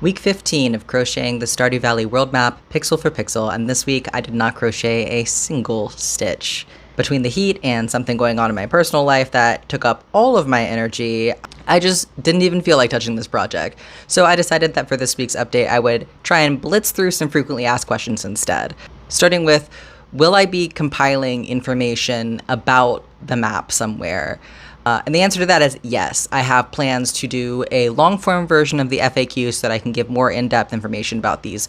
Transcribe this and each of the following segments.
Week 15 of crocheting the Stardew Valley world map pixel for pixel, and this week I did not crochet a single stitch. Between the heat and something going on in my personal life that took up all of my energy, I just didn't even feel like touching this project. So I decided that for this week's update I would try and blitz through some frequently asked questions instead. Starting with, will I be compiling information about the map somewhere? And the answer to that is yes. I have plans to do a long-form version of the FAQ so that I can give more in-depth information about these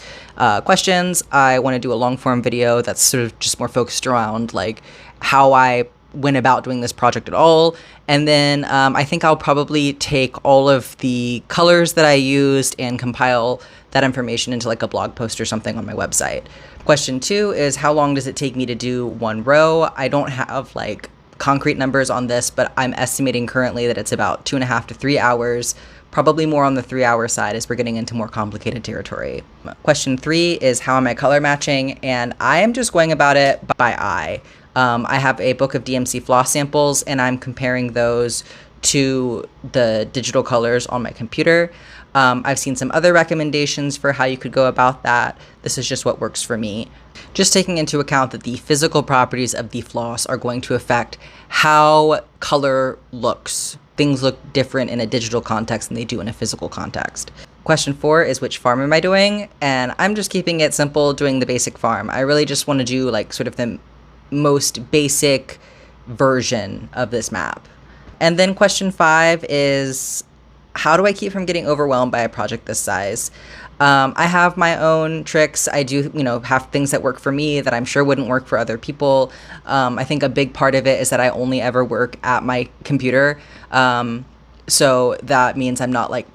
questions. I want to do a long-form video that's sort of just more focused around like how I went about doing this project at all. And then I think I'll probably take all of the colors that I used and compile that information into like a blog post or something on my website. Question 2 is, how long does it take me to do one row? I don't have like concrete numbers on this, but I'm estimating currently that it's about 2.5 to 3 hours, probably more on the 3-hour side as we're getting into more complicated territory. Question 3 is, how am I color matching? And I am just going about it by eye. I have a book of DMC floss samples and I'm comparing those to the digital colors on my computer. I've seen some other recommendations for how you could go about that. This is just what works for me. Just taking into account that the physical properties of the floss are going to affect how color looks. Things look different in a digital context than they do in a physical context. Question 4 is, which farm am I doing? And I'm just keeping it simple, doing the basic farm. I really just want to do like sort of the most basic version of this map. And then question 5 is, how do I keep from getting overwhelmed by a project this size? I have my own tricks. I do, have things that work for me that I'm sure wouldn't work for other people. I think a big part of it is that I only ever work at my computer. So that means I'm not like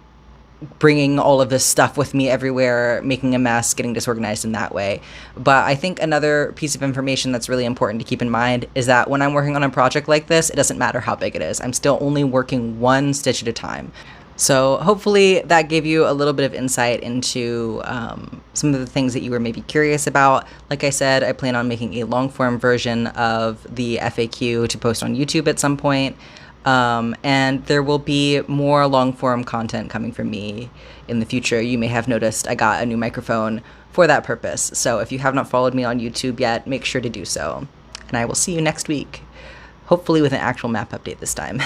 bringing all of this stuff with me everywhere, making a mess, getting disorganized in that way. But I think another piece of information that's really important to keep in mind is that when I'm working on a project like this, it doesn't matter how big it is. I'm still only working one stitch at a time. So hopefully that gave you a little bit of insight into some of the things that you were maybe curious about. Like I said, I plan on making a long-form version of the FAQ to post on YouTube at some point. And there will be more long-form content coming from me in the future. You may have noticed I got a new microphone for that purpose. So if you have not followed me on YouTube yet, make sure to do so. And I will see you next week, hopefully with an actual map update this time.